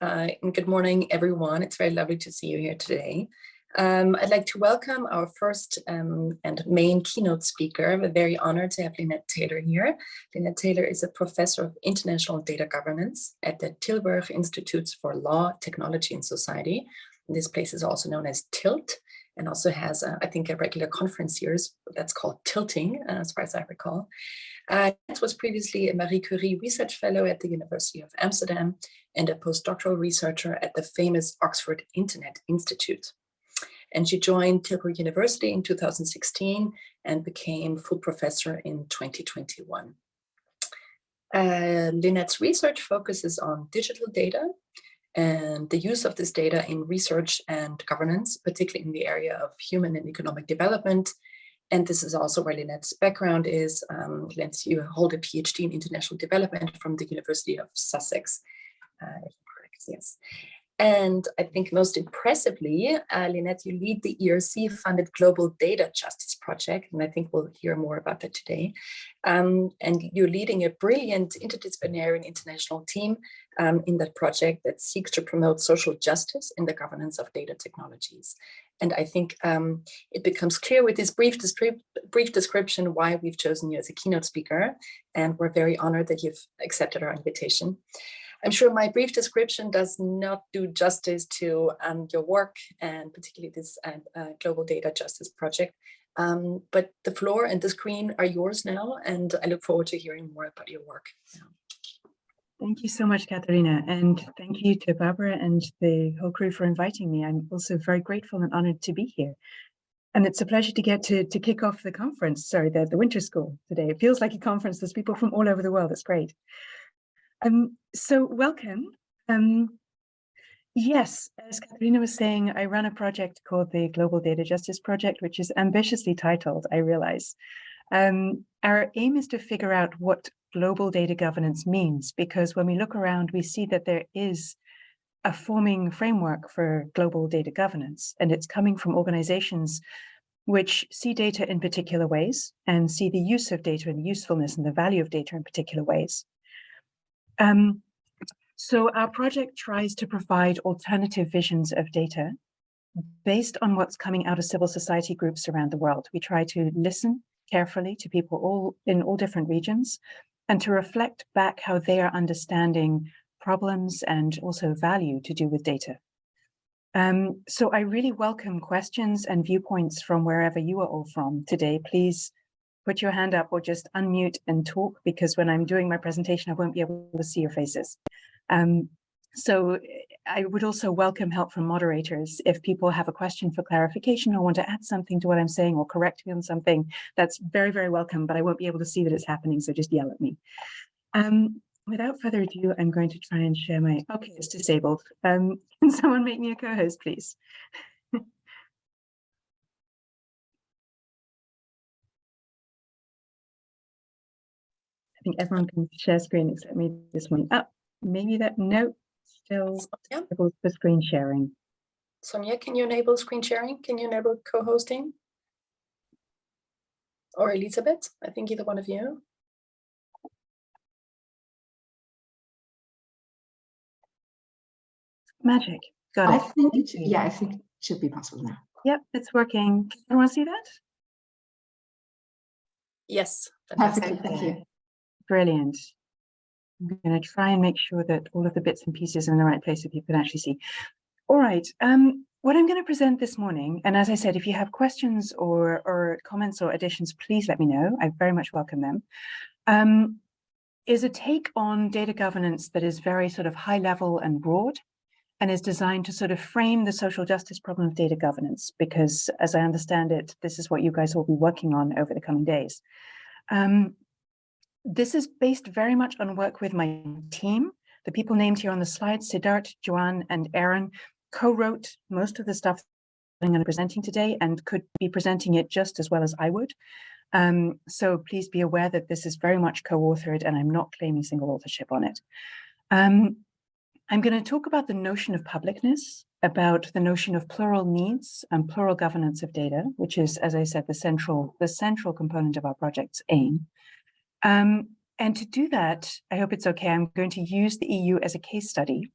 And good morning, everyone. It's very lovely to see you here today. I'd like to welcome our first and main keynote speaker. We're very honored to have Linnet Taylor here. Linnet Taylor is a professor of international data governance at the Tilburg Institutes for Law, Technology and Society. This place is also known as TILT, and also has, I think, a regular conference series that's called Tilting, as far as I recall. This was previously a Marie Curie Research Fellow at the University of Amsterdam and a postdoctoral researcher at the famous Oxford Internet Institute. And she joined Tilburg University in 2016 and became full professor in 2021. Linnet's research focuses on digital data and the use of this data in research and governance, particularly in the area of human and economic development. And this is also where Linnet's background is. Linnet, you hold a PhD in international development from the University of Sussex. Yes. And I think most impressively, Linnet, you lead the ERC-funded Global Data Justice Project, and I think we'll hear more about that today. And you're leading a brilliant interdisciplinary and international team in that project that seeks to promote social justice in the governance of data technologies. And I think it becomes clear with this brief description why we've chosen you as a keynote speaker, and we're very honored that you've accepted our invitation. I'm sure my brief description does not do justice to your work, and particularly this Global Data Justice Project. But the floor and the screen are yours now, and I look forward to hearing more about your work. Thank you so much, Katharina, and thank you to Barbara and the whole crew for inviting me. I'm also very grateful and honored to be here. And it's a pleasure to get to kick off the conference, the Winter School today. It feels like a conference. There's people from all over the world. It's great. So welcome. Yes, as Katharina was saying, I run a project called the Global Data Justice Project, which is ambitiously titled, I realize. Our aim is to figure out what global data governance means, because when we look around, we see that there is a forming framework for global data governance, and it's coming from organizations which see data in particular ways and see the use of data and the usefulness and the value of data in particular ways. So our project tries to provide alternative visions of data based on what's coming out of civil society groups around the world. We try to listen carefully to people in all different regions and to reflect back how they are understanding problems and also value to do with data. So I really welcome questions and viewpoints from wherever you are all from today. Please put your hand up or just unmute and talk, because when I'm doing my presentation, I won't be able to see your faces. So I would also welcome help from moderators. If people have a question for clarification or want to add something to what I'm saying or correct me on something, that's very, very welcome, but I won't be able to see that it's happening, so just yell at me. Without further ado, I'm going to try and share my, okay, it's disabled. Can someone make me a co-host, please? I think everyone can share screen except me this one. Oh, maybe that, no, still able for screen sharing. Sonia, can you enable screen sharing? Can you enable co-hosting? Or Elizabeth? I think either one of you. Magic, got it. I think it should be possible now. Yep, it's working. Can everyone see that? Yes. Perfect, thank you. Brilliant. I'm going to try and make sure that all of the bits and pieces are in the right place so people can actually see. All right. What I'm going to present this morning, and as I said, if you have questions or comments or additions, please let me know. I very much welcome them. Is a take on data governance that is very sort of high level and broad, and is designed to sort of frame the social justice problem of data governance, because as I understand it, this is what you guys will be working on over the coming days. This is based very much on work with my team. The people named here on the slide, Siddharth, Joanne, and Aaron, co-wrote most of the stuff I'm going to be presenting today and could be presenting it just as well as I would. So please be aware that this is very much co-authored and I'm not claiming single authorship on it. I'm going to talk about the notion of publicness, about the notion of plural needs and plural governance of data, which is, as I said, the central component of our project's aim. And to do that, I hope it's okay, I'm going to use the EU as a case study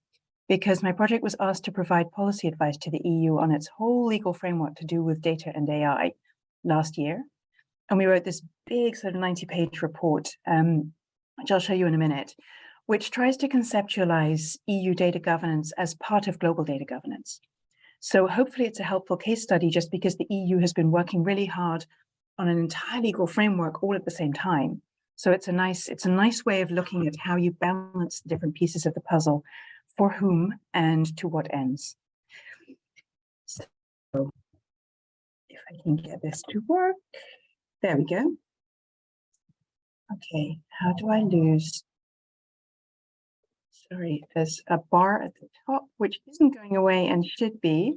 because my project was asked to provide policy advice to the EU on its whole legal framework to do with data and AI last year. And we wrote this big sort of 90-page report, which I'll show you in a minute, which tries to conceptualize EU data governance as part of global data governance. So hopefully it's a helpful case study, just because the EU has been working really hard on an entire legal framework all at the same time. So it's a nice way of looking at how you balance the different pieces of the puzzle, for whom and to what ends. So if I can get this to work, there we go. Okay, how do I lose? Sorry, there's a bar at the top, which isn't going away and should be.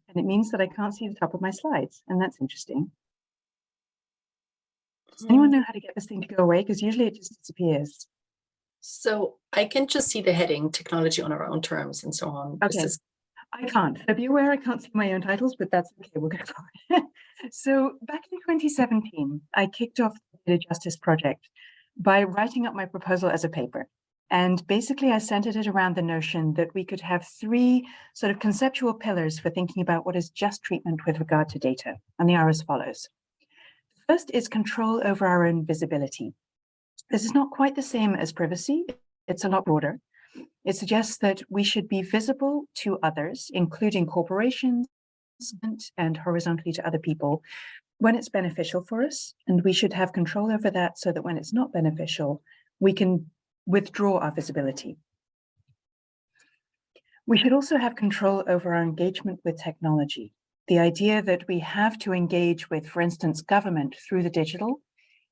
And it means that I can't see the top of my slides. And that's interesting. Does anyone know how to get this thing to go away? Because usually it just disappears. So I can just see the heading, technology on our own terms and so on. Okay, I can't. So be aware I can't see my own titles, but that's okay, we'll go for it. So back in 2017, I kicked off the Data Justice Project by writing up my proposal as a paper. And basically I centered it around the notion that we could have three sort of conceptual pillars for thinking about what is just treatment with regard to data. And they are as follows. First is control over our own visibility. This is not quite the same as privacy. It's a lot broader. It suggests that we should be visible to others, including corporations and horizontally to other people, when it's beneficial for us. And we should have control over that so that when it's not beneficial, we can withdraw our visibility. We should also have control over our engagement with technology. The idea that we have to engage with, for instance, government through the digital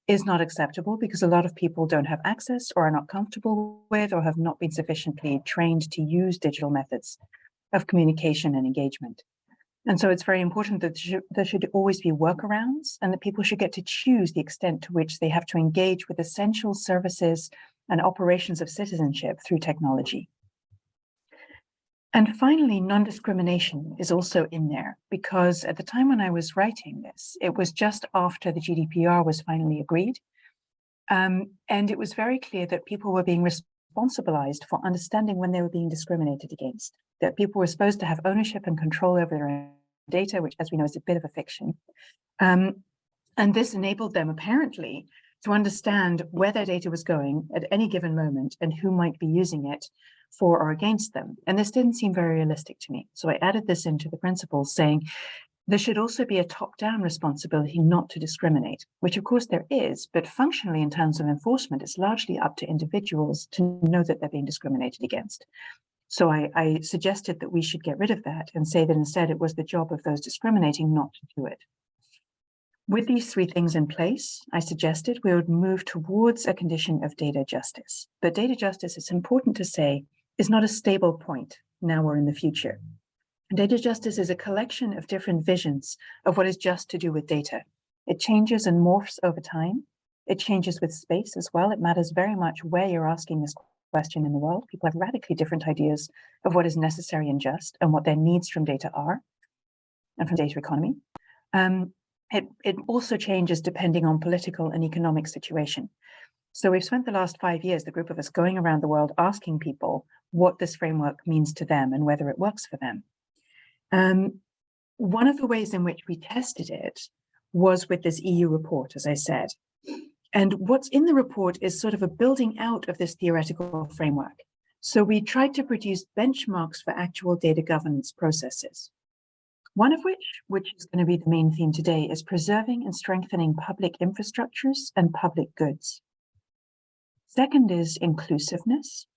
is not acceptable, because a lot of people don't have access or are not comfortable with or have not been sufficiently trained to use digital methods of communication and engagement. And so it's very important that there should always be workarounds, and that people should get to choose the extent to which they have to engage with essential services and operations of citizenship through technology. And finally, non-discrimination is also in there, because at the time when I was writing this, it was just after the GDPR was finally agreed. And it was very clear that people were being responsibilized for understanding when they were being discriminated against, that people were supposed to have ownership and control over their own data, which, as we know, is a bit of a fiction. And this enabled them, apparently, to understand where their data was going at any given moment and who might be using it for or against them. And this didn't seem very realistic to me. So I added this into the principles, saying there should also be a top-down responsibility not to discriminate, which of course there is, but functionally in terms of enforcement, it's largely up to individuals to know that they're being discriminated against. So I suggested that we should get rid of that and say that instead it was the job of those discriminating not to do it. With these three things in place, I suggested we would move towards a condition of data justice. But data justice, it's important to say, is not a stable point now or in the future. Data justice is a collection of different visions of what is just to do with data. It changes and morphs over time. It changes with space as well. It matters very much where you're asking this question in the world. People have radically different ideas of what is necessary and just and what their needs from data are and from data economy. It also changes depending on political and economic situation. So we've spent the last 5 years, the group of us, going around the world asking people what this framework means to them and whether it works for them. One of the ways in which we tested it was with this EU report, as I said. And what's in the report is sort of a building out of this theoretical framework. So we tried to produce benchmarks for actual data governance processes. One of which is going to be the main theme today, is preserving and strengthening public infrastructures and public goods. Second is inclusiveness.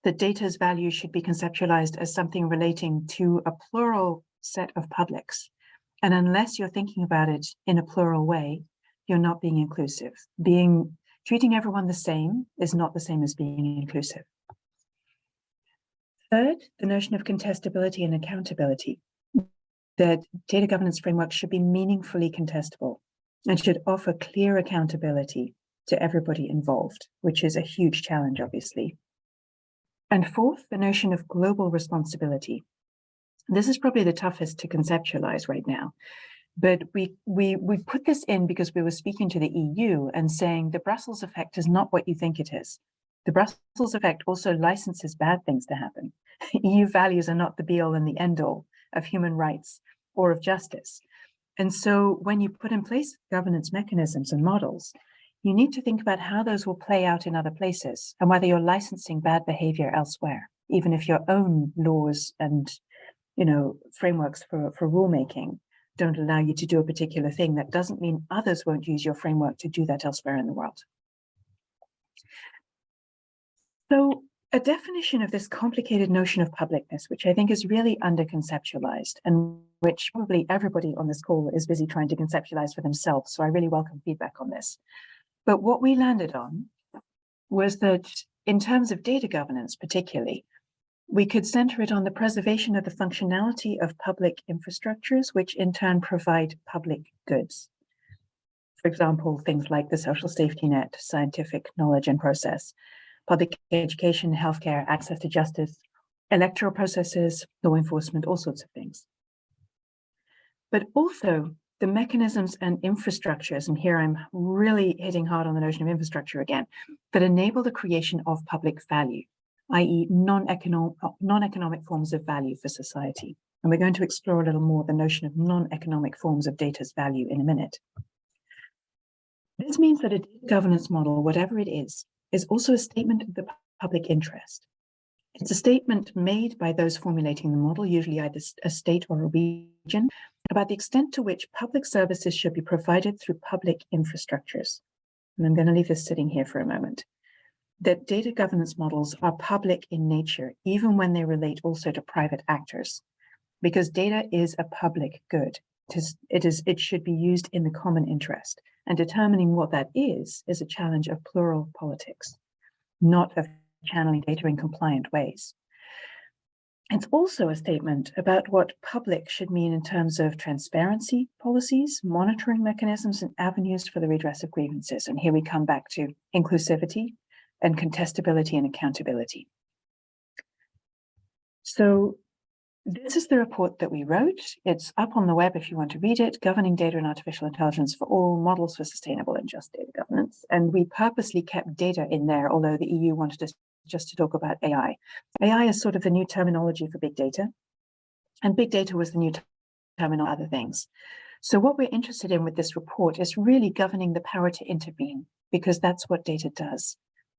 That data's value should be conceptualized as something relating to a plural set of publics. And unless you're thinking about it in a plural way, you're not being inclusive. Treating everyone the same is not the same as being inclusive. Third, the notion of contestability and accountability. That data governance framework should be meaningfully contestable and should offer clear accountability to everybody involved, which is a huge challenge, obviously. And fourth, the notion of global responsibility. This is probably the toughest to conceptualize right now, but we put this in because we were speaking to the EU and saying the Brussels effect is not what you think it is. The Brussels effect also licenses bad things to happen. EU values are not the be-all and the end-all of human rights or of justice. And so when you put in place governance mechanisms and models, you need to think about how those will play out in other places and whether you're licensing bad behavior elsewhere, even if your own laws and frameworks for rulemaking don't allow you to do a particular thing. That doesn't mean others won't use your framework to do that elsewhere in the world. So a definition of this complicated notion of publicness, which I think is really under-conceptualized and which probably everybody on this call is busy trying to conceptualize for themselves. So I really welcome feedback on this. But what we landed on was that in terms of data governance, particularly, we could center it on the preservation of the functionality of public infrastructures, which in turn provide public goods. For example, things like the social safety net, scientific knowledge and process, public education, healthcare, access to justice, electoral processes, law enforcement, all sorts of things. But also the mechanisms and infrastructures, and here I'm really hitting hard on the notion of infrastructure again, that enable the creation of public value, i.e. non-economic forms of value for society. And we're going to explore a little more the notion of non-economic forms of data's value in a minute. This means that a data governance model, whatever it is also a statement of the public interest. It's a statement made by those formulating the model, usually either a state or a region, about the extent to which public services should be provided through public infrastructures. And I'm going to leave this sitting here for a moment. That data governance models are public in nature, even when they relate also to private actors, because data is a public good. It should be used in the common interest, and determining what that is a challenge of plural politics, not of channeling data in compliant ways. It's also a statement about what public should mean in terms of transparency policies, monitoring mechanisms, and avenues for the redress of grievances. And here we come back to inclusivity and contestability and accountability. So this is the report that we wrote. It's up on the web if you want to read it, Governing Data and Artificial Intelligence for All, Models for Sustainable and Just Data Governance. And we purposely kept data in there, although the EU wanted us just to talk about AI. AI is sort of the new terminology for big data, and big data was the new terminology for other things. So what we're interested in with this report is really governing the power to intervene, because that's what data does.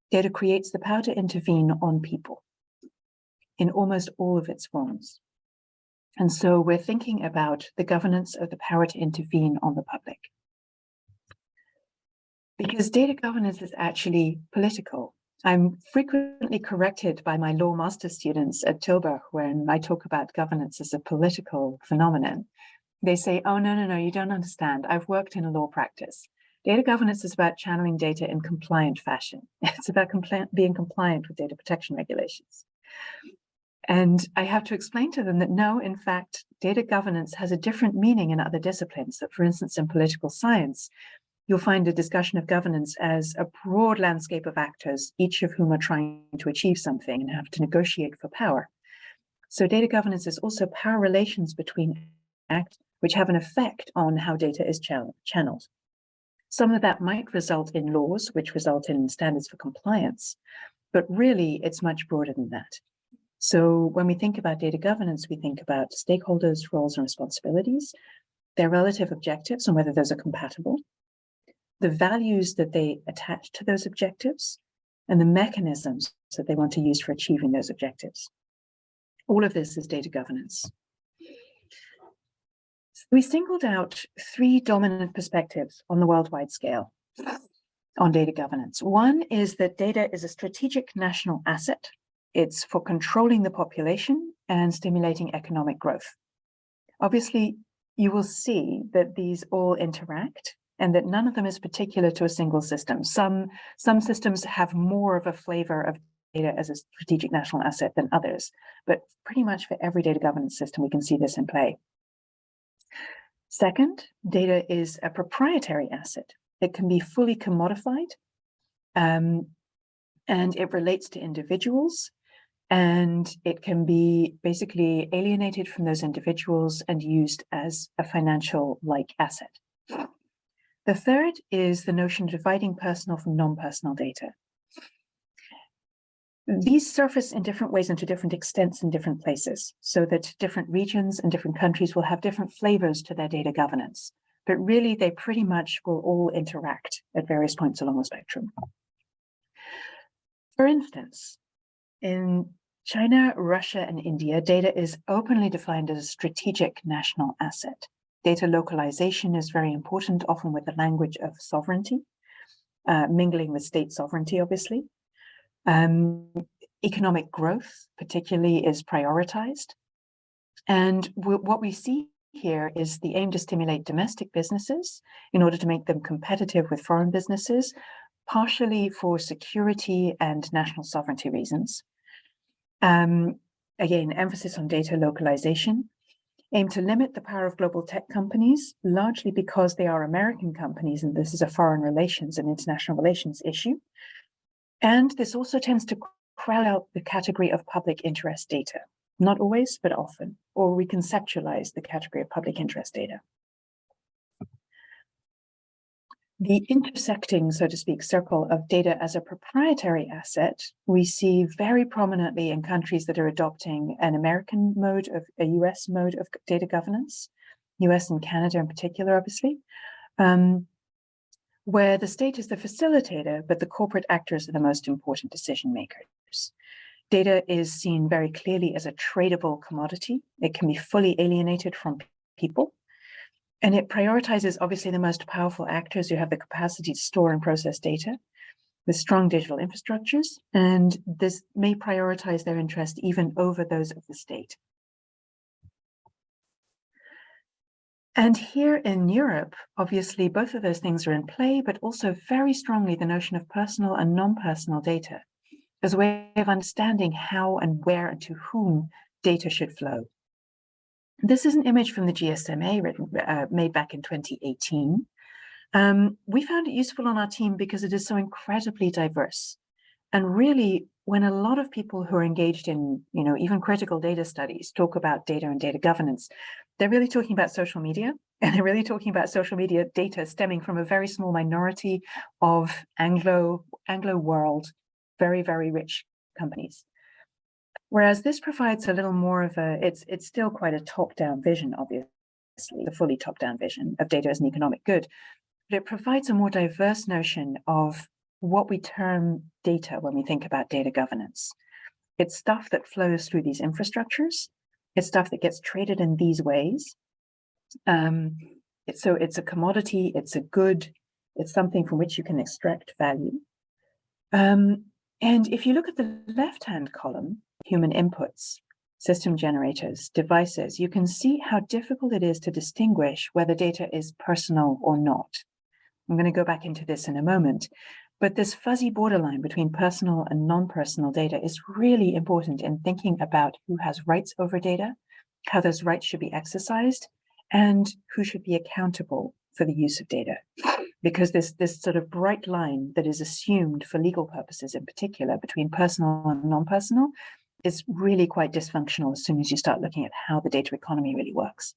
Data creates the power to intervene on people in almost all of its forms. And so we're thinking about the governance of the power to intervene on the public. Because data governance is actually political. I'm frequently corrected by my law master students at Tilburg when I talk about governance as a political phenomenon. They say, oh, no, you don't understand. I've worked in a law practice. Data governance is about channeling data in compliant fashion. It's about being compliant with data protection regulations. And I have to explain to them that no, in fact, data governance has a different meaning in other disciplines. That, for instance, in political science, you'll find a discussion of governance as a broad landscape of actors, each of whom are trying to achieve something and have to negotiate for power. So data governance is also power relations between actors, which have an effect on how data is channeled. Some of that might result in laws, which result in standards for compliance, but really it's much broader than that. So when we think about data governance, we think about stakeholders' roles and responsibilities, their relative objectives and whether those are compatible, the values that they attach to those objectives, and the mechanisms that they want to use for achieving those objectives. All of this is data governance. We singled out 3 dominant perspectives on the worldwide scale on data governance. One is that data is a strategic national asset. It's for controlling the population and stimulating economic growth. Obviously, you will see that these all interact and that none of them is particular to a single system. Some systems have more of a flavor of data as a strategic national asset than others, but pretty much for every data governance system, we can see this in play. Second, data is a proprietary asset. It can be fully commodified, and it relates to individuals, and it can be basically alienated from those individuals and used as a financial-like asset. The third is the notion of dividing personal from non-personal data. These surface in different ways and to different extents in different places, so that different regions and different countries will have different flavors to their data governance. But really, they pretty much will all interact at various points along the spectrum. For instance, in China, Russia, and India, data is openly defined as a strategic national asset. Data localization is very important, often with the language of sovereignty, mingling with state sovereignty, obviously. Economic growth, particularly, is prioritized. And what we see here is the aim to stimulate domestic businesses in order to make them competitive with foreign businesses, partially for security and national sovereignty reasons. Again, emphasis on data localization, aim to limit the power of global tech companies, largely because they are American companies, and this is a foreign relations and international relations issue. And this also tends to crowd out the category of public interest data, not always, but often, or reconceptualize the category of public interest data. The intersecting, so to speak, circle of data as a proprietary asset, we see very prominently in countries that are adopting an American mode of a US mode of data governance, US and Canada in particular, obviously, where the state is the facilitator, but the corporate actors are the most important decision makers. Data is seen very clearly as a tradable commodity. It can be fully alienated from people. And it prioritizes, obviously, the most powerful actors who have the capacity to store and process data with strong digital infrastructures. And this may prioritize their interest even over those of the state. And here in Europe, obviously, both of those things are in play, but also very strongly the notion of personal and non-personal data as a way of understanding how and where and to whom data should flow. This is an image from the GSMA made back in 2018. We found it useful on our team because it is so incredibly diverse. And really, when a lot of people who are engaged in, even critical data studies talk about data and data governance, they're really talking about social media, and they're really talking about social media data stemming from a very small minority of Anglo world, very, very rich companies. Whereas this provides a little more of it's still quite a top-down vision, obviously, the fully top-down vision of data as an economic good, but it provides a more diverse notion of what we term data when we think about data governance. It's stuff that flows through these infrastructures. It's stuff that gets traded in these ways. So it's a commodity, it's a good, it's something from which you can extract value. And if you look at the left-hand column, human inputs, system generators, devices, you can see how difficult it is to distinguish whether data is personal or not. I'm going to go back into this in a moment, but this fuzzy borderline between personal and non-personal data is really important in thinking about who has rights over data, how those rights should be exercised, and who should be accountable for the use of data. Because this sort of bright line that is assumed for legal purposes in particular between personal and non-personal is really quite dysfunctional as soon as you start looking at how the data economy really works.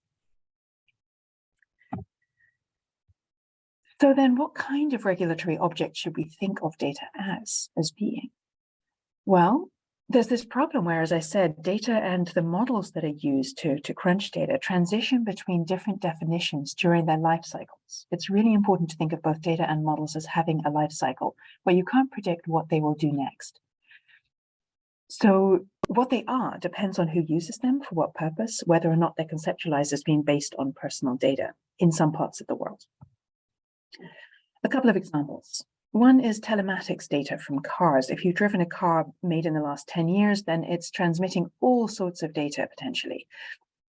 So then what kind of regulatory object should we think of data as being? Well, there's this problem where, as I said, data and the models that are used to crunch data transition between different definitions during their life cycles. It's really important to think of both data and models as having a life cycle where you can't predict what they will do next. So what they are depends on who uses them for what purpose, whether or not they're conceptualized as being based on personal data in some parts of the world. A couple of examples. One is telematics data from cars. If you've driven a car made in the last 10 years, then it's transmitting all sorts of data potentially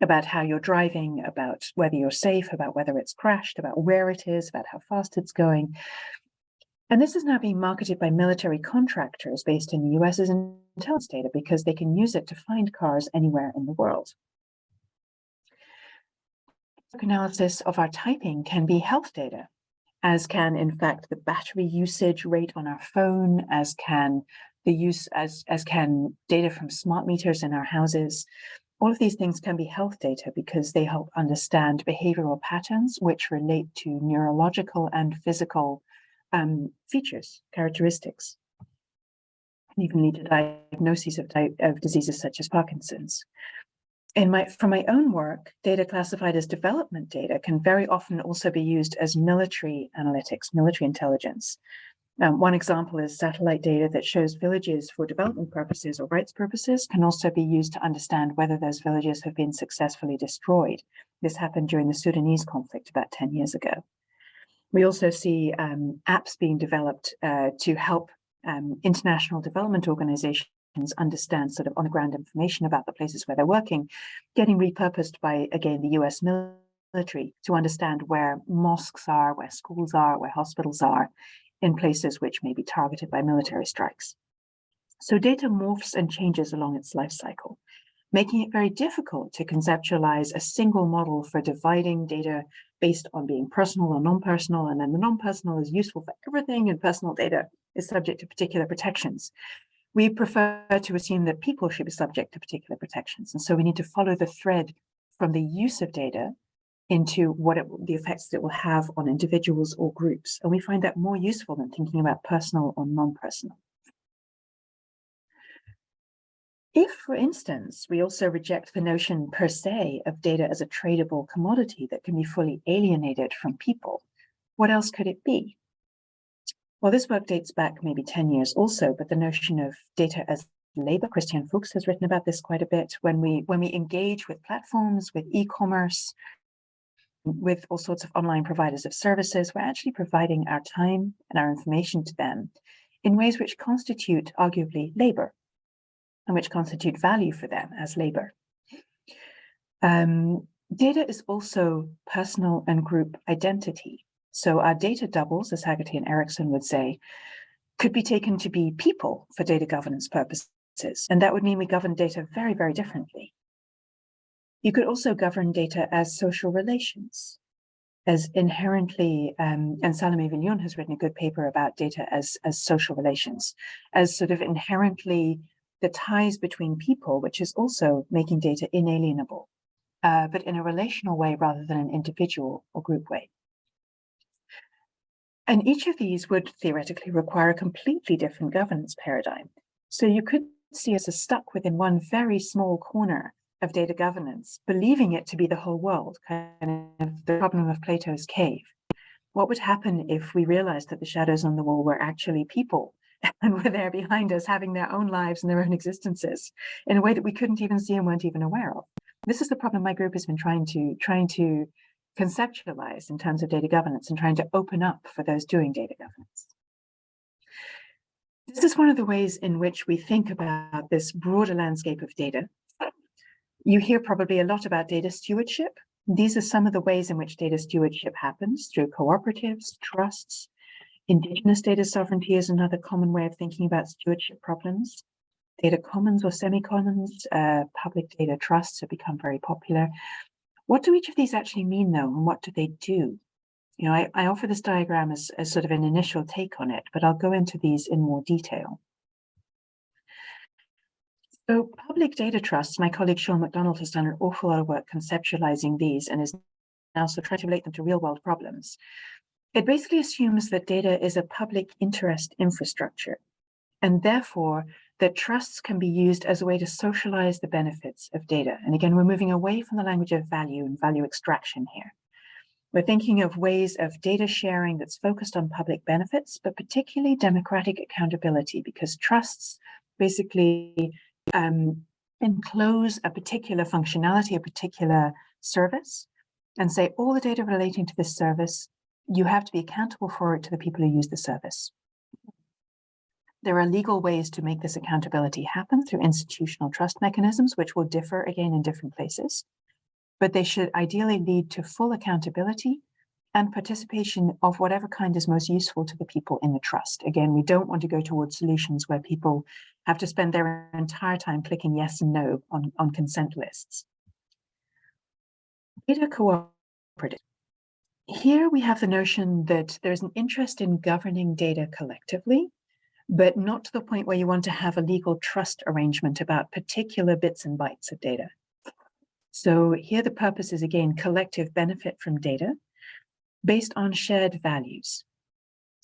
about how you're driving, about whether you're safe, about whether it's crashed, about where it is, about how fast it's going. And this is now being marketed by military contractors based in the US as intelligence data because they can use it to find cars anywhere in the world. Analysis of our typing can be health data, as can, in fact, the battery usage rate on our phone, as can data from smart meters in our houses. All of these things can be health data because they help understand behavioral patterns which relate to neurological and physical features, characteristics. and even lead to diagnoses of diseases such as Parkinson's. From my own work, data classified as development data can very often also be used as military analytics, military intelligence. One example is satellite data that shows villages for development purposes or rights purposes can also be used to understand whether those villages have been successfully destroyed. This happened during the Sudanese conflict about 10 years ago. We also see apps being developed to help international development organizations understand sort of on-the-ground information about the places where they're working, getting repurposed by, again, the US military to understand where mosques are, where schools are, where hospitals are, in places which may be targeted by military strikes. So data morphs and changes along its life cycle, making it very difficult to conceptualize a single model for dividing data based on being personal or non-personal, and then the non-personal is useful for everything, and personal data is subject to particular protections. We prefer to assume that people should be subject to particular protections, and so we need to follow the thread from the use of data into the effects that it will have on individuals or groups, and we find that more useful than thinking about personal or non-personal. If, for instance, we also reject the notion per se of data as a tradable commodity that can be fully alienated from people, what else could it be? Well, this work dates back maybe 10 years also, but the notion of data as labor, Christian Fuchs has written about this quite a bit. When we engage with platforms, with e-commerce, with all sorts of online providers of services, we're actually providing our time and our information to them in ways which constitute arguably labor, and which constitute value for them as labor. Data is also personal and group identity. So our data doubles, as Haggerty and Erickson would say, could be taken to be people for data governance purposes. And that would mean we govern data very, very differently. You could also govern data as social relations, as inherently, and Salome Villon has written a good paper about data as social relations, as sort of inherently the ties between people, which is also making data inalienable, but in a relational way rather than an individual or group way. And each of these would theoretically require a completely different governance paradigm. So you could see us as stuck within one very small corner of data governance, believing it to be the whole world, kind of the problem of Plato's cave. What would happen if we realized that the shadows on the wall were actually people and were there behind us, having their own lives and their own existences in a way that we couldn't even see and weren't even aware of? This is the problem my group has been trying to conceptualize in terms of data governance and trying to open up for those doing data governance. This is one of the ways in which we think about this broader landscape of data. You hear probably a lot about data stewardship. These are some of the ways in which data stewardship happens through cooperatives, trusts. Indigenous data sovereignty is another common way of thinking about stewardship problems. Data commons or semi-commons, public data trusts have become very popular. What do each of these actually mean, though, and what do they do? You know, I offer this diagram as sort of an initial take on it, but I'll go into these in more detail. So public data trusts, my colleague Sean McDonald has done an awful lot of work conceptualizing these and is now so trying to relate them to real world problems. It basically assumes that data is a public interest infrastructure, and therefore that trusts can be used as a way to socialize the benefits of data. And again, we're moving away from the language of value and value extraction here. We're thinking of ways of data sharing that's focused on public benefits, but particularly democratic accountability, because trusts basically enclose a particular functionality, a particular service, and say all the data relating to this service, you have to be accountable for it to the people who use the service. There are legal ways to make this accountability happen through institutional trust mechanisms, which will differ again in different places, but they should ideally lead to full accountability and participation of whatever kind is most useful to the people in the trust. Again, we don't want to go towards solutions where people have to spend their entire time clicking yes and no on consent lists. Data cooperative. Here we have the notion that there's an interest in governing data collectively, but not to the point where you want to have a legal trust arrangement about particular bits and bytes of data. So here the purpose is, again, collective benefit from data based on shared values.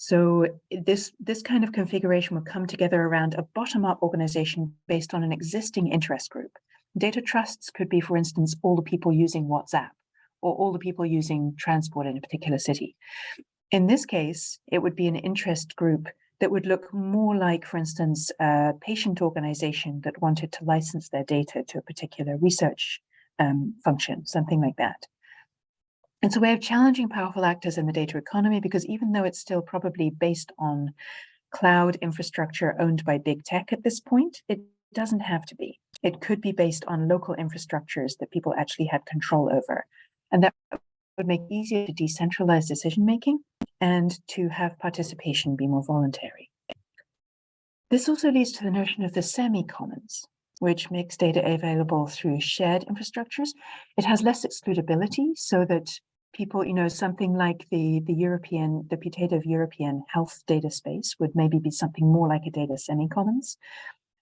So this kind of configuration would come together around a bottom-up organization based on an existing interest group. Data trusts could be, for instance, all the people using WhatsApp or all the people using transport in a particular city. In this case, it would be an interest group that would look more like, for instance, a patient organization that wanted to license their data to a particular research function, something like that. It's a way of challenging powerful actors in the data economy, because even though it's still probably based on cloud infrastructure owned by big tech at this point, it doesn't have to be. It could be based on local infrastructures that people actually had control over. And that would make it easier to decentralize decision-making and to have participation be more voluntary. This also leads to the notion of the semi-commons, which makes data available through shared infrastructures. It has less excludability, so that people, something like the putative European health data space would maybe be something more like a data semi-commons,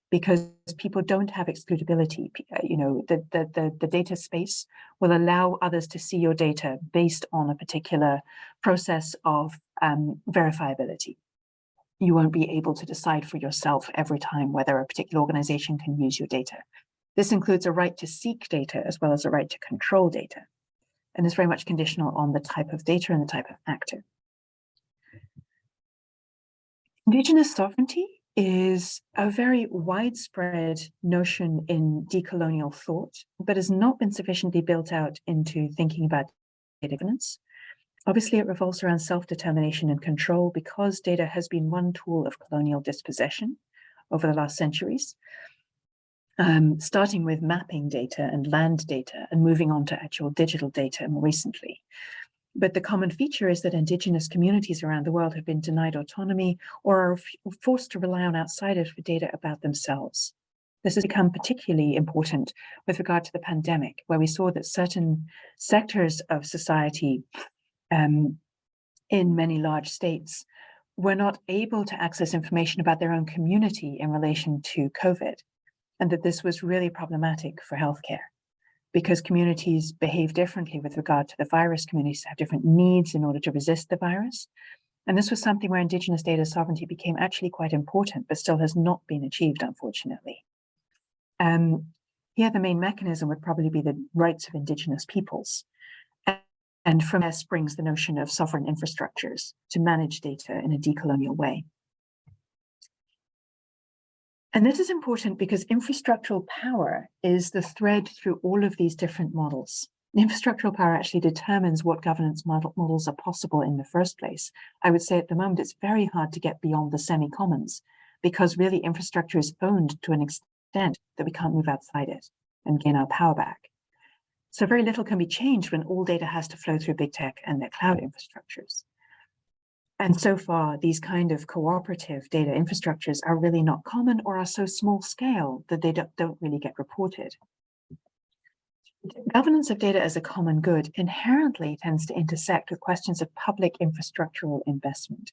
because people don't have excludability. The data space will allow others to see your data based on a particular process of verifiability. You won't be able to decide for yourself every time whether a particular organization can use your data. This includes a right to seek data as well as a right to control data, and is very much conditional on the type of data and the type of actor. Indigenous sovereignty is a very widespread notion in decolonial thought, but has not been sufficiently built out into thinking about data governance. Obviously, it revolves around self-determination and control, because data has been one tool of colonial dispossession over the last centuries, starting with mapping data and land data and moving on to actual digital data more recently. But the common feature is that indigenous communities around the world have been denied autonomy or are forced to rely on outsiders for data about themselves. This has become particularly important with regard to the pandemic, where we saw that certain sectors of society in many large states were not able to access information about their own community in relation to COVID, and that this was really problematic for healthcare, because communities behave differently with regard to the virus. Communities have different needs in order to resist the virus. And this was something where Indigenous data sovereignty became actually quite important, but still has not been achieved, unfortunately. Here, the main mechanism would probably be the rights of Indigenous peoples. And from there springs the notion of sovereign infrastructures to manage data in a decolonial way. And this is important because infrastructural power is the thread through all of these different models. Infrastructural power actually determines what governance models are possible in the first place. I would say at the moment it's very hard to get beyond the semi-commons, because really infrastructure is owned to an extent that we can't move outside it and gain our power back. So very little can be changed when all data has to flow through big tech and their cloud infrastructures. And so far, these kind of cooperative data infrastructures are really not common, or are so small scale that they don't really get reported. Governance of data as a common good inherently tends to intersect with questions of public infrastructural investment.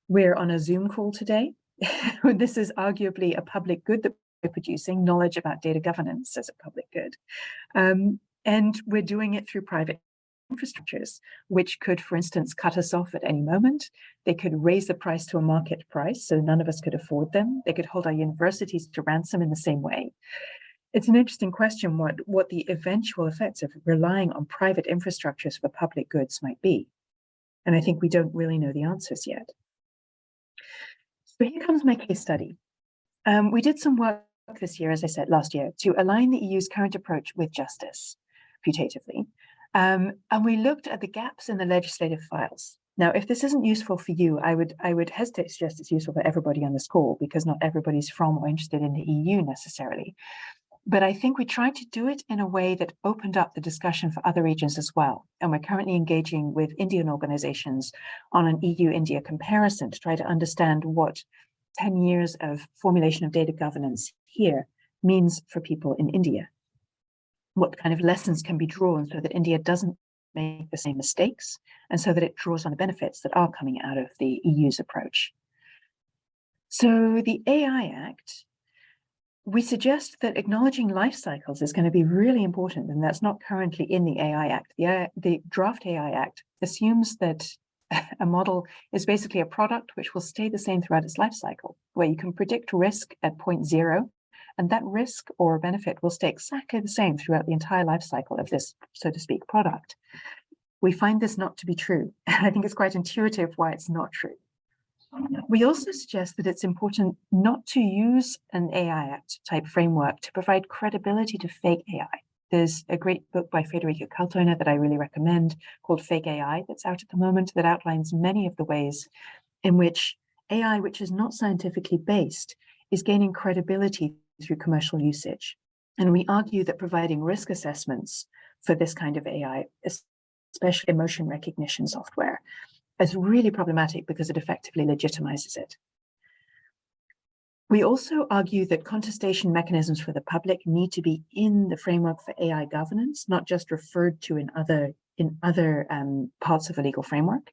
We're on a Zoom call today. This is arguably a public good that we're producing, knowledge about data governance as a public good. And we're doing it through private infrastructures, which could, for instance, cut us off at any moment. They could raise the price to a market price, so none of us could afford them. They could hold our universities to ransom in the same way. It's an interesting question what the eventual effects of relying on private infrastructures for public goods might be. And I think we don't really know the answers yet. So here comes my case study. We did some work this year, as I said, last year, to align the EU's current approach with justice, putatively. And we looked at the gaps in the legislative files. Now, if this isn't useful for you, I would hesitate to suggest it's useful for everybody on this call, because not everybody's from or interested in the EU necessarily. But I think we tried to do it in a way that opened up the discussion for other regions as well. And we're currently engaging with Indian organizations on an EU-India comparison to try to understand what 10 years of formulation of data governance here means for people in India. What kind of lessons can be drawn so that India doesn't make the same mistakes, and so that it draws on the benefits that are coming out of the EU's approach. So the AI Act, we suggest that acknowledging life cycles is going to be really important, and that's not currently in the AI Act. The draft AI Act assumes that A model is basically a product which will stay the same throughout its life cycle, where you can predict risk at point zero, and that risk or benefit will stay exactly the same throughout the entire life cycle of this, so to speak, product. We find this not to be true. I think it's quite intuitive why it's not true. We also suggest that it's important not to use an AI Act type framework to provide credibility to fake AI. There's a great book by Federico Caltona that I really recommend called Fake AI that's out at the moment that outlines many of the ways in which AI, which is not scientifically based, is gaining credibility through commercial usage. And we argue that providing risk assessments for this kind of AI, especially emotion recognition software, is really problematic because it effectively legitimizes it. We also argue that contestation mechanisms for the public need to be in the framework for AI governance, not just referred to in other parts of the legal framework.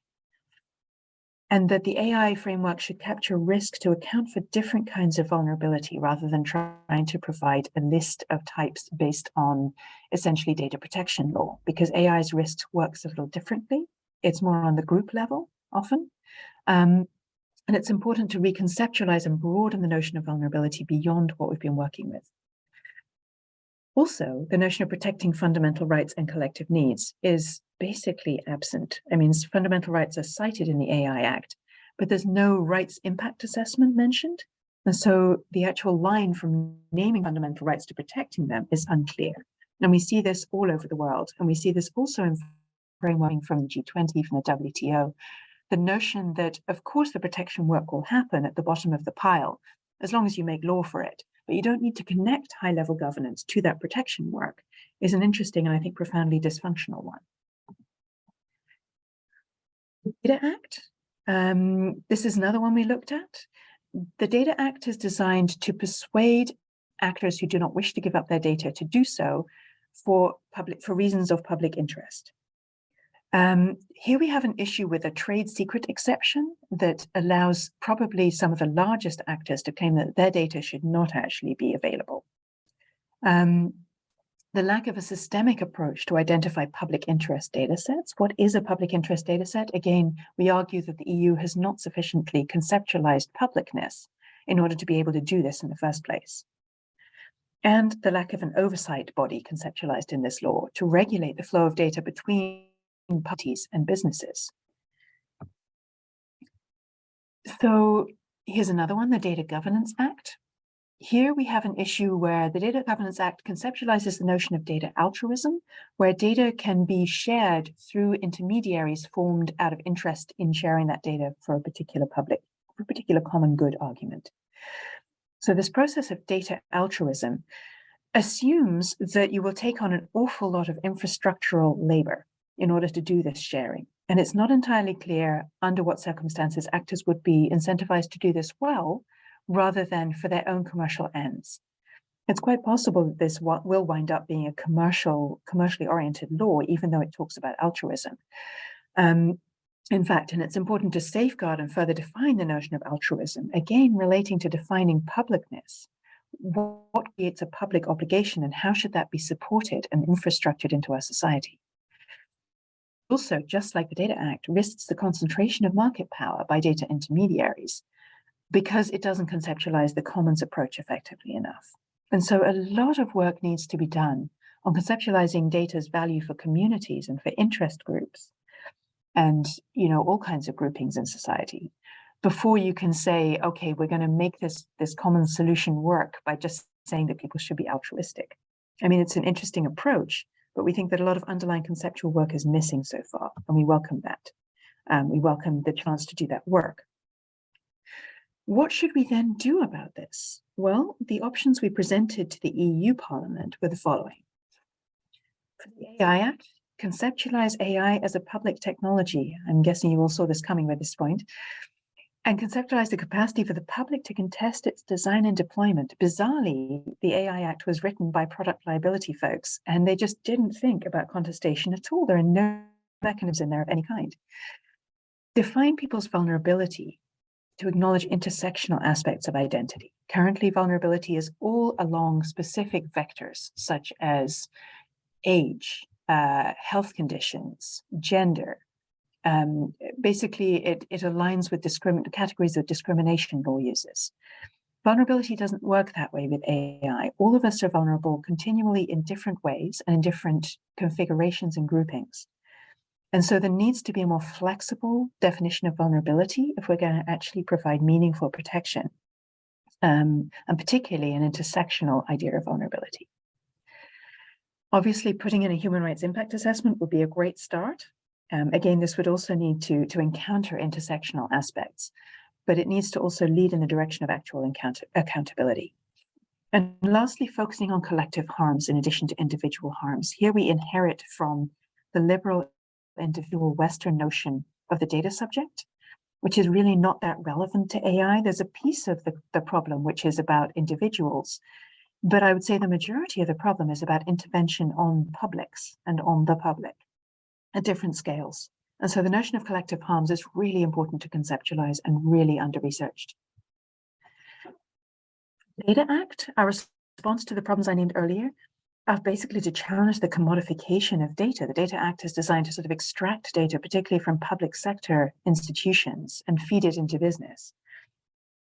And that the AI framework should capture risk to account for different kinds of vulnerability rather than trying to provide a list of types based on essentially data protection law, because AI's risk works a little differently. It's more on the group level often. And it's important to reconceptualize and broaden the notion of vulnerability beyond what we've been working with. Also, the notion of protecting fundamental rights and collective needs is basically absent. I mean, fundamental rights are cited in the AI Act, but there's no rights impact assessment mentioned. And so the actual line from naming fundamental rights to protecting them is unclear. And we see this all over the world. And we see this also in frameworking from the G20, from the WTO. The notion that, of course, the protection work will happen at the bottom of the pile, as long as you make law for it, but you don't need to connect high-level governance to that protection work, is an interesting and I think profoundly dysfunctional one. The Data Act, this is another one we looked at. The Data Act is designed to persuade actors who do not wish to give up their data to do so for reasons of public interest. Here we have an issue with a trade secret exception that allows probably some of the largest actors to claim that their data should not actually be available. The lack of a systemic approach to identify public interest data sets. What is a public interest data set? Again, we argue that the EU has not sufficiently conceptualized publicness in order to be able to do this in the first place. And the lack of an oversight body conceptualized in this law to regulate the flow of data between parties and businesses. So here's another one, the Data Governance Act. Here we have an issue where the Data Governance Act conceptualizes the notion of data altruism, where data can be shared through intermediaries formed out of interest in sharing that data for a particular common good argument. So this process of data altruism assumes that you will take on an awful lot of infrastructural labor in order to do this sharing. And it's not entirely clear under what circumstances actors would be incentivized to do this well, rather than for their own commercial ends. It's quite possible that this will wind up being a commercially oriented law, even though it talks about altruism. In fact, and it's important to safeguard and further define the notion of altruism, again, relating to defining publicness. What creates a public obligation and how should that be supported and infrastructured into our society? Also, just like the Data Act, risks the concentration of market power by data intermediaries because it doesn't conceptualize the commons approach effectively enough. And so a lot of work needs to be done on conceptualizing data's value for communities and for interest groups and, you know, all kinds of groupings in society before you can say, okay, we're going to make this common solution work by just saying that people should be altruistic. I mean, it's an interesting approach, but we think that a lot of underlying conceptual work is missing so far, and we welcome that. We welcome the chance to do that work. What should we then do about this? Well, the options we presented to the EU Parliament were the following. For the AI Act, conceptualize AI as a public technology. I'm guessing you all saw this coming by this point. And conceptualize the capacity for the public to contest its design and deployment. Bizarrely, the AI Act was written by product liability folks, and they just didn't think about contestation at all. There are no mechanisms in there of any kind. Define people's vulnerability to acknowledge intersectional aspects of identity. Currently, vulnerability is all along specific vectors, such as age, health conditions, gender, Basically, it aligns with categories of discrimination law uses. Vulnerability doesn't work that way with AI. All of us are vulnerable continually in different ways and in different configurations and groupings. And so there needs to be a more flexible definition of vulnerability if we're going to actually provide meaningful protection, and particularly an intersectional idea of vulnerability. Obviously, putting in a human rights impact assessment would be a great start. Again, this would also need to encounter intersectional aspects, but it needs to also lead in the direction of actual accountability. And lastly, focusing on collective harms in addition to individual harms. Here we inherit from the liberal individual Western notion of the data subject, which is really not that relevant to AI. There's a piece of the problem which is about individuals, but I would say the majority of the problem is about intervention on publics and on the public at different scales. And so the notion of collective harms is really important to conceptualize and really under-researched. Data Act, our response to the problems I named earlier, are basically to challenge the commodification of data. The Data Act is designed to sort of extract data, particularly from public sector institutions, and feed it into business.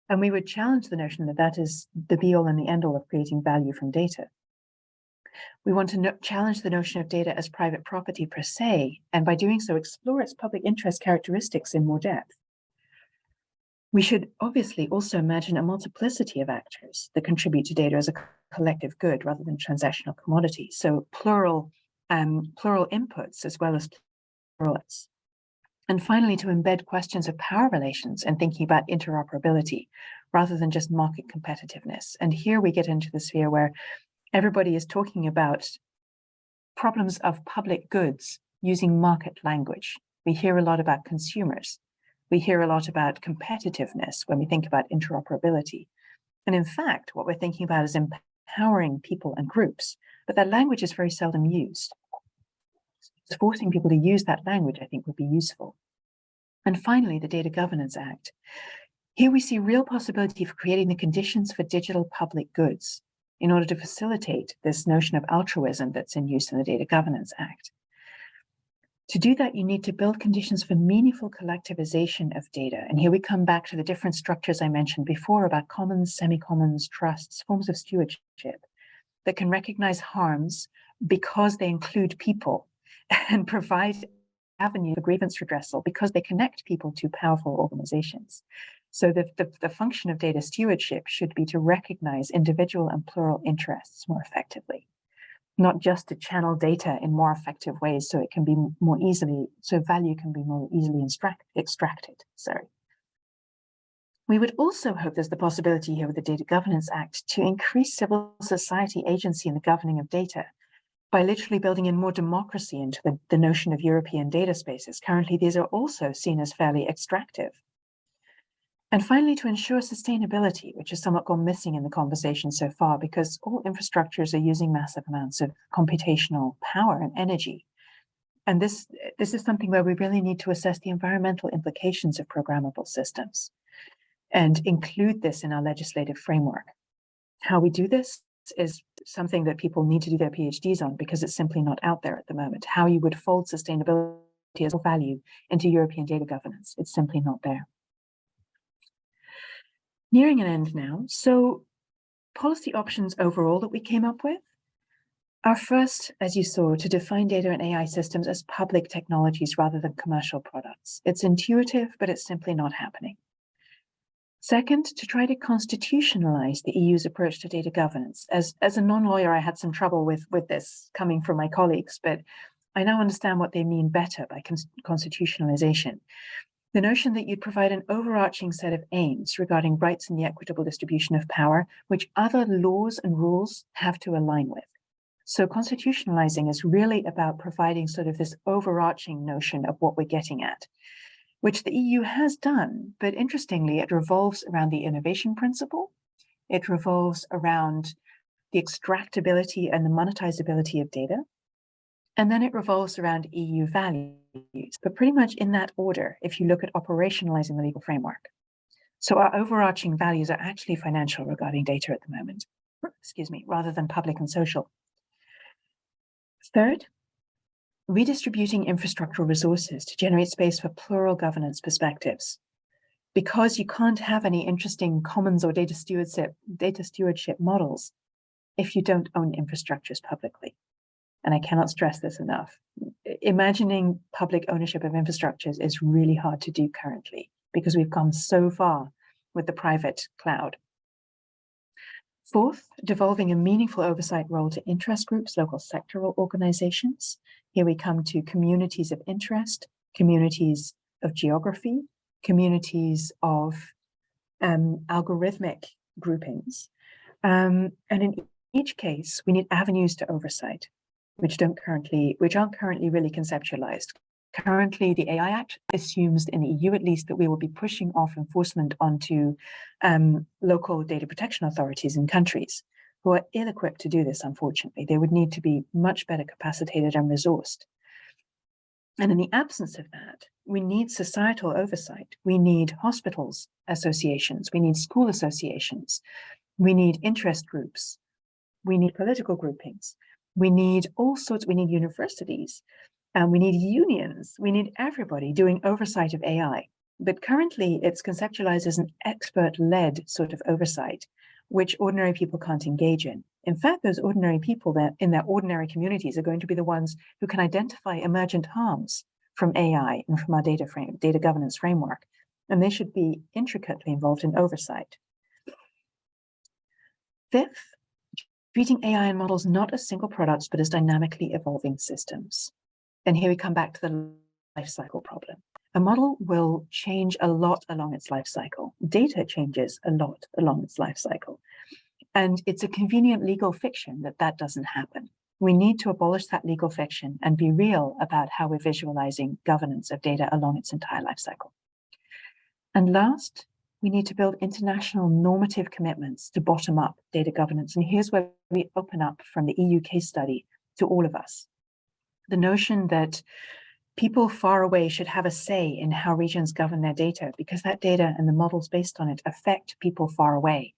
And we would challenge the notion that that is the be-all and the end-all of creating value from data. We want to challenge the notion of data as private property per se, and by doing so, explore its public interest characteristics in more depth. We should obviously also imagine a multiplicity of actors that contribute to data as a collective good rather than transactional commodity. So plural inputs as well as plurals. And finally, to embed questions of power relations and thinking about interoperability rather than just market competitiveness. And here we get into the sphere where everybody is talking about problems of public goods using market language. We hear a lot about consumers. We hear a lot about competitiveness when we think about interoperability. And in fact, what we're thinking about is empowering people and groups, but that language is very seldom used. Forcing people to use that language, I think, would be useful. And finally, the Data Governance Act. Here we see real possibility for creating the conditions for digital public goods in order to facilitate this notion of altruism that's in use in the Data Governance Act. To do that, you need to build conditions for meaningful collectivization of data. And here we come back to the different structures I mentioned before about commons, semi-commons, trusts, forms of stewardship that can recognize harms because they include people and provide avenue for grievance redressal because they connect people to powerful organizations. So the function of data stewardship should be to recognize individual and plural interests more effectively, not just to channel data in more effective ways so it can be more easily, so value can be more easily extracted. We would also hope there's the possibility here with the Data Governance Act to increase civil society agency in the governing of data by literally building in more democracy into the notion of European data spaces. Currently, these are also seen as fairly extractive. And finally, to ensure sustainability, which has somewhat gone missing in the conversation so far because all infrastructures are using massive amounts of computational power and energy. And this is something where we really need to assess the environmental implications of programmable systems and include this in our legislative framework. How we do this is something that people need to do their PhDs on because it's simply not out there at the moment. How you would fold sustainability as a value into European data governance, it's simply not there. Nearing an end now. So policy options overall that we came up with are first, as you saw, to define data and AI systems as public technologies rather than commercial products. It's intuitive, but it's simply not happening. Second, to try to constitutionalize the EU's approach to data governance. As a non-lawyer, I had some trouble with this coming from my colleagues, but I now understand what they mean better by constitutionalization. The notion that you'd provide an overarching set of aims regarding rights and the equitable distribution of power, which other laws and rules have to align with. So constitutionalizing is really about providing sort of this overarching notion of what we're getting at, which the EU has done, but interestingly, it revolves around the innovation principle. It revolves around the extractability and the monetizability of data. And then it revolves around EU values, but pretty much in that order, if you look at operationalizing the legal framework. So our overarching values are actually financial regarding data at the moment, rather than public and social. Third, redistributing infrastructural resources to generate space for plural governance perspectives. Because you can't have any interesting commons or data stewardship models if you don't own infrastructures publicly. And I cannot stress this enough. Imagining public ownership of infrastructures is really hard to do currently because we've come so far with the private cloud. Fourth, devolving a meaningful oversight role to interest groups, local sectoral organizations. Here we come to communities of interest, communities of geography, communities of algorithmic groupings. And in each case, we need avenues to oversight, which aren't currently really conceptualized. Currently, the AI Act assumes, in the EU at least, that we will be pushing off enforcement onto local data protection authorities in countries who are ill-equipped to do this, unfortunately. They would need to be much better capacitated and resourced. And in the absence of that, we need societal oversight. We need hospitals associations. We need school associations. We need interest groups. We need political groupings. We need all sorts, we need universities. We need unions. We need everybody doing oversight of AI. But currently, it's conceptualized as an expert-led sort of oversight, which ordinary people can't engage in. In fact, those ordinary people that in their ordinary communities are going to be the ones who can identify emergent harms from AI and from our data governance framework. And they should be intricately involved in oversight. Fifth, treating AI and models not as single products, but as dynamically evolving systems. And here we come back to the life cycle problem. A model will change a lot along its life cycle. Data changes a lot along its life cycle. And it's a convenient legal fiction that that doesn't happen. We need to abolish that legal fiction and be real about how we're visualizing governance of data along its entire life cycle. And last, we need to build international normative commitments to bottom-up data governance. And here's where we open up from the EU case study to all of us. The notion that people far away should have a say in how regions govern their data because that data and the models based on it affect people far away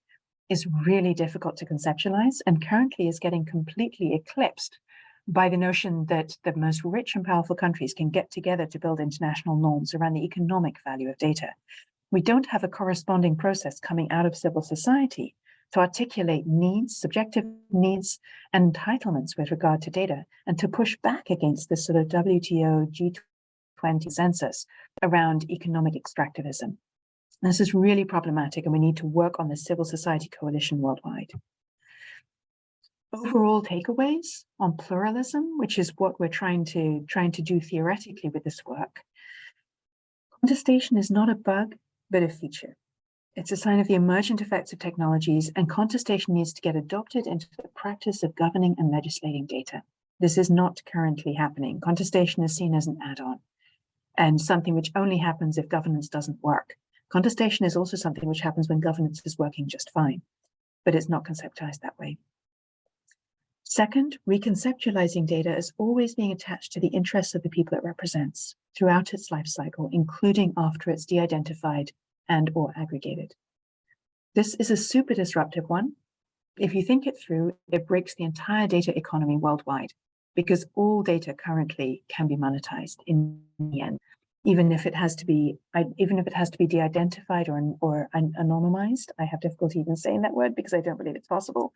is really difficult to conceptualize and currently is getting completely eclipsed by the notion that the most rich and powerful countries can get together to build international norms around the economic value of data. We don't have a corresponding process coming out of civil society to articulate needs, subjective needs, and entitlements with regard to data, and to push back against this sort of WTO G20 consensus around economic extractivism. This is really problematic, and we need to work on the civil society coalition worldwide. Overall takeaways on pluralism, which is what we're trying to do theoretically with this work. Contestation is not a bug, but a feature. It's a sign of the emergent effects of technologies, and contestation needs to get adopted into the practice of governing and legislating data. This is not currently happening. Contestation is seen as an add-on and something which only happens if governance doesn't work. Contestation is also something which happens when governance is working just fine, but it's not conceptualized that way. Second, reconceptualizing data as always being attached to the interests of the people it represents throughout its life cycle, including after it's de-identified and or aggregated. This is a super disruptive one. If you think it through, it breaks the entire data economy worldwide because all data currently can be monetized in the end, even if it has to be de-identified or anonymized. I have difficulty even saying that word because I don't believe it's possible.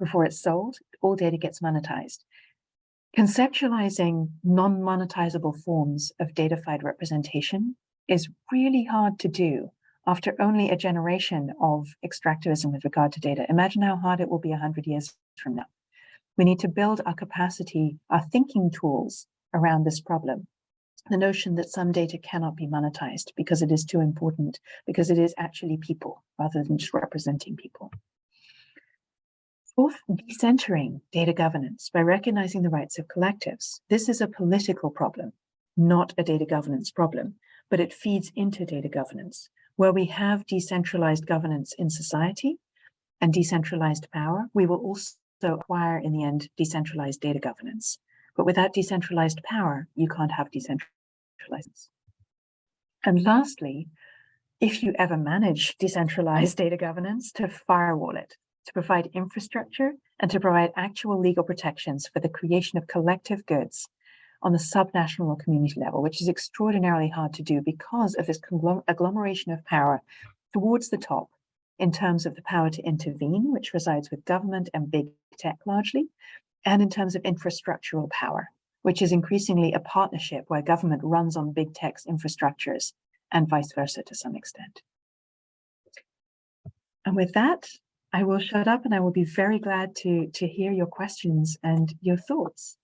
Before it's sold, all data gets monetized. Conceptualizing non-monetizable forms of datafied representation is really hard to do after only a generation of extractivism with regard to data. Imagine how hard it will be 100 years from now. We need to build our capacity, our thinking tools around this problem. The notion that some data cannot be monetized because it is too important, because it is actually people rather than just representing people. Fourth, decentering data governance by recognizing the rights of collectives. This is a political problem, not a data governance problem, but it feeds into data governance. Where we have decentralized governance in society and decentralized power, we will also acquire, in the end, decentralized data governance. But without decentralized power, you can't have decentralized. And lastly, if you ever manage decentralized data governance, to firewall it, to provide infrastructure and to provide actual legal protections for the creation of collective goods, on the subnational or community level, which is extraordinarily hard to do because of this agglomeration of power towards the top in terms of the power to intervene, which resides with government and big tech largely, and in terms of infrastructural power, which is increasingly a partnership where government runs on big tech's infrastructures and vice versa to some extent. And with that, I will shut up and I will be very glad to hear your questions and your thoughts.